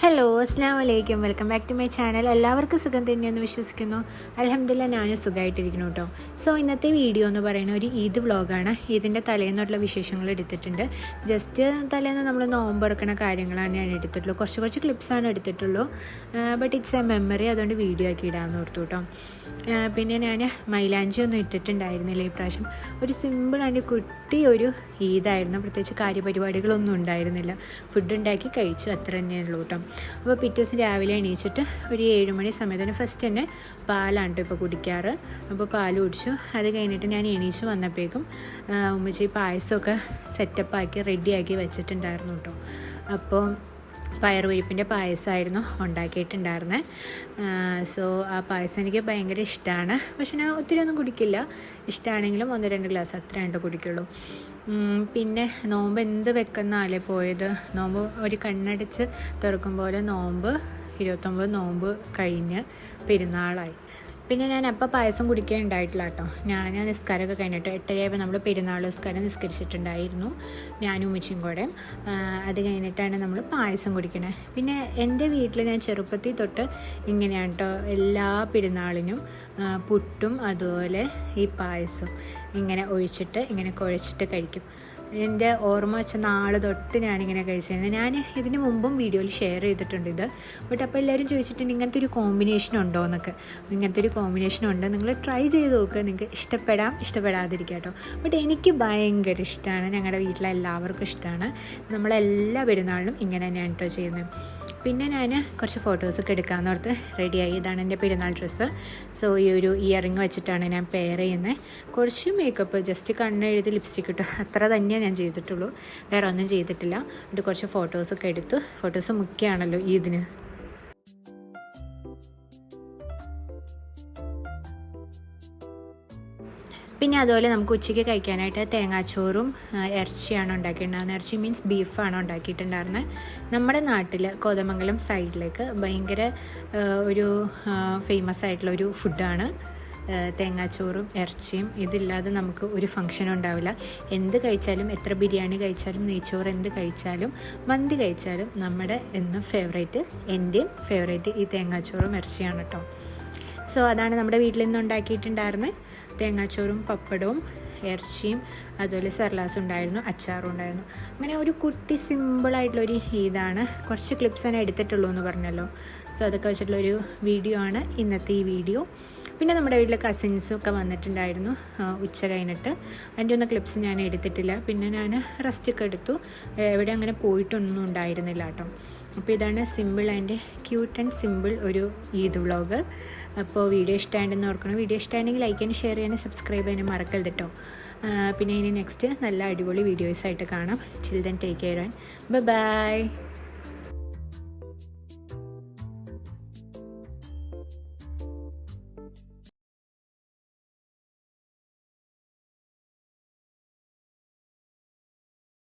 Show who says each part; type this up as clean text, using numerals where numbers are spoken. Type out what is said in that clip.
Speaker 1: Hello അസ്സലാമു അലൈക്കും, welcome back to my channel. എല്ലാവർക്കും സുഖം തന്നെയെന്ന് വിശ്വസിക്കുന്നു. അൽഹംദുലില്ലാ ഞാനും സുഖമായിട്ടിരിക്കുന്നു കേട്ടോ. സോ ഇന്നത്തെ വീഡിയോ എന്ന് പറയുന്നത് ഒരു ഈദ് വ്ളോഗാണ്. ഈദിൻ്റെ തലേന്നുള്ള വിശേഷങ്ങൾ എടുത്തിട്ടുണ്ട്. ജസ്റ്റ് തലേന്ന് നമ്മൾ നോമ്പുറക്കണ കാര്യങ്ങളാണ് ഞാൻ എടുത്തിട്ടുള്ളൂ. കുറച്ച് ക്ലിപ്സാണ് എടുത്തിട്ടുള്ളൂ. ബട്ട് ഇറ്റ്സ് എ മെമ്മറി, അതുകൊണ്ട് വീഡിയോ ആക്കി ഇടാമെന്ന് ഓർത്തു കേട്ടോ. പിന്നെ ഞാൻ മൈലാഞ്ചി ഒന്നും ഇട്ടിട്ടുണ്ടായിരുന്നില്ല ഈ പ്രാവശ്യം. ഒരു സിമ്പിൾ ആൻഡ് കുട്ടി ഒരു ഈദായിരുന്നു. പ്രത്യേകിച്ച് കാര്യപരിപാടികളൊന്നും ഉണ്ടായിരുന്നില്ല. ഫുഡ് ഉണ്ടാക്കി കഴിച്ചു, അത്ര തന്നെയുള്ളൂ കേട്ടോ. അപ്പോൾ പിറ്റേ ദിവസം രാവിലെ എണീച്ചിട്ട് ഒരു 7 മണി സമയത്തിന് ഫസ്റ്റ് തന്നെ പാലാണ് കേട്ടോ ഇപ്പോൾ കുടിക്കാറ്. അപ്പോൾ പാൽ കുടിച്ചു. അത് കഴിഞ്ഞിട്ട് ഞാൻ എണീച്ച് വന്നപ്പോഴേക്കും ഉമ്മച്ചി പായസമൊക്കെ സെറ്റപ്പാക്കി റെഡിയാക്കി വെച്ചിട്ടുണ്ടായിരുന്നു കേട്ടോ. അപ്പോൾ പയറുപരിപ്പിൻ്റെ പായസമായിരുന്നു ഉണ്ടാക്കിയിട്ടുണ്ടായിരുന്നത്. സോ ആ പായസം എനിക്ക് ഭയങ്കര ഇഷ്ടമാണ്. പക്ഷെ ഞാൻ ഒത്തിരി ഒന്നും കുടിക്കില്ല. ഇഷ്ടമാണെങ്കിലും 1-2 ഗ്ലാസ് അത്രയുണ്ട് കുടിക്കുള്ളൂ. പിന്നെ നോമ്പ് എന്ത് വെക്കുന്നാലേ പോയത്. നോമ്പ് ഒരു കണ്ണടച്ച് തുറക്കും പോലെ 29 നോമ്പ് കഴിഞ്ഞ് പെരുന്നാളായി. പിന്നെ ഞാൻ അപ്പം പായസം കുടിക്കാൻ ഉണ്ടായിട്ടില്ല കേട്ടോ. ഞാൻ നിസ്കാരമൊക്കെ കഴിഞ്ഞിട്ട് 8:30 നമ്മൾ പെരുന്നാൾ നിസ്കാരം നിസ്കരിച്ചിട്ടുണ്ടായിരുന്നു, ഞാനും ഉമ്മച്ചിയും കൂടെ. അത് കഴിഞ്ഞിട്ടാണ് നമ്മൾ പായസം കുടിക്കണത്. പിന്നെ എൻ്റെ വീട്ടിൽ ഞാൻ ചെറുപ്പത്തിൽ തൊട്ട് ഇങ്ങനെയാണ് കേട്ടോ. എല്ലാ പെരുന്നാളിനും പുട്ടും അതുപോലെ ഈ പായസം ഇങ്ങനെ ഒഴിച്ചിട്ട് ഇങ്ങനെ കുഴച്ചിട്ട് കഴിക്കും. എൻ്റെ ഓർമ്മ വെച്ച നാൾ തൊട്ട് ഞാനിങ്ങനെ കഴിച്ചിരുന്നത്. ഞാൻ ഇതിന് മുമ്പും വീഡിയോയിൽ ഷെയർ ചെയ്തിട്ടുണ്ട് ഇത്. ബട്ട് അപ്പോൾ എല്ലാവരും ചോദിച്ചിട്ടുണ്ട് ഇങ്ങനത്തെ ഒരു കോമ്പിനേഷൻ ഉണ്ടോ എന്നൊക്കെ. ഇങ്ങനത്തെ ഒരു കോമ്പിനേഷൻ ഉണ്ട്, നിങ്ങൾ ട്രൈ ചെയ്ത് നോക്കുക. നിങ്ങൾക്ക് ഇഷ്ടപ്പെടാതിരിക്കുക കേട്ടോ. ബട്ട് എനിക്ക് ഭയങ്കര ഇഷ്ടമാണ്, ഞങ്ങളുടെ വീട്ടിലെല്ലാവർക്കും ഇഷ്ടമാണ്. നമ്മളെല്ലാ പെരുന്നാളിനും ഇങ്ങനെ തന്നെയാണ് കേട്ടോ ചെയ്യുന്നത്. പിന്നെ ഞാൻ കുറച്ച് ഫോട്ടോസൊക്കെ എടുക്കാമെന്ന് ഓർത്ത് റെഡിയായി. ഇതാണ് എൻ്റെ പെരുന്നാൾ ഡ്രസ്സ്. സോ ഈ ഒരു ഇയറിങ് വെച്ചിട്ടാണ് ഞാൻ പെയർ ചെയ്യുന്നത്. കുറച്ച് മേക്കപ്പ്, ജസ്റ്റ് കണ്ണെഴുതി ലിപ്സ്റ്റിക് ഇട്ടു, അത്ര തന്നെയാണ് ഞാൻ ചെയ്തിട്ടുള്ളൂ. വേറെ ഒന്നും ചെയ്തിട്ടില്ല. എന്നിട്ട് കുറച്ച് ഫോട്ടോസൊക്കെ എടുത്തു. ഫോട്ടോസ് മുഖ്യമാണല്ലോ ഈദിന്. പിന്നെ അതുപോലെ നമുക്ക് ഉച്ചയ്ക്ക് കഴിക്കാനായിട്ട് തേങ്ങാച്ചോറും ഇറച്ചിയാണ് ഉണ്ടാക്കിയിട്ടുണ്ടായിരുന്നത്. ഇറച്ചി മീൻസ് ബീഫാണ് ഉണ്ടാക്കിയിട്ടുണ്ടായിരുന്നത്. നമ്മുടെ നാട്ടിൽ കോതമംഗലം സൈഡിലേക്ക് ഭയങ്കര ഒരു ഫേമസ് ആയിട്ടുള്ള ഒരു ഫുഡാണ് തേങ്ങാച്ചോറും ഇറച്ചിയും. ഇതില്ലാതെ നമുക്ക് ഒരു ഫംഗ്ഷനും ഉണ്ടാവില്ല. എന്ത് കഴിച്ചാലും, എത്ര ബിരിയാണി കഴിച്ചാലും, നെയ്ച്ചോറ് എന്ത് കഴിച്ചാലും, മന്തി കഴിച്ചാലും നമ്മുടെ എന്നും ഫേവറേറ്റ്, എൻ്റെയും ഫേവറേറ്റ് ഈ തേങ്ങാച്ചോറും ഇറച്ചിയാണ് കേട്ടോ. സോ അതാണ് നമ്മുടെ വീട്ടിൽ നിന്ന് ഉണ്ടാക്കിയിട്ടുണ്ടായിരുന്നത്. തേങ്ങാച്ചോറും പപ്പടവും ഇറച്ചിയും അതുപോലെ സർലാസും ഉണ്ടായിരുന്നു, അച്ചാറും ഉണ്ടായിരുന്നു. അങ്ങനെ ഒരു കുട്ടി സിമ്പിളായിട്ടുള്ളൊരു ഈദാണ്. കുറച്ച് ക്ലിപ്സ് തന്നെ എടുത്തിട്ടുള്ളൂ എന്ന് പറഞ്ഞല്ലോ. സോ അതൊക്കെ വെച്ചിട്ടുള്ളൊരു വീഡിയോ ആണ് ഇന്നത്തെ ഈ വീഡിയോ. പിന്നെ നമ്മുടെ വീട്ടിലെ കസിൻസും ഒക്കെ വന്നിട്ടുണ്ടായിരുന്നു ഉച്ച കഴിഞ്ഞിട്ട്. അതിൻ്റെ ഒന്നും ക്ലിപ്സ് ഞാൻ എടുത്തിട്ടില്ല. പിന്നെ ഞാൻ റെസ്റ്റൊക്കെ എടുത്തു. എവിടെ അങ്ങനെ പോയിട്ടൊന്നും ഉണ്ടായിരുന്നില്ല കേട്ടോ. അപ്പോൾ ഇതാണ് simple and cute and simple ഒരു ഈദ് വ്ളോഗ്. അപ്പോൾ വീഡിയോ ഇഷ്ടമായിട്ടുണ്ടെന്ന് ഓർക്കണം. വീഡിയോ ഇഷ്ടമായിട്ടുണ്ടെങ്കിൽ ലൈക്ക് ചെയ്യാനും ഷെയർ ചെയ്യാനും സബ്സ്ക്രൈബ് ചെയ്യാനും മറക്കരുത് കേട്ടോ. പിന്നെ ഇനി നെക്സ്റ്റ് നല്ല അടിപൊളി വീഡിയോസായിട്ട് കാണാം. Chill then take care and by.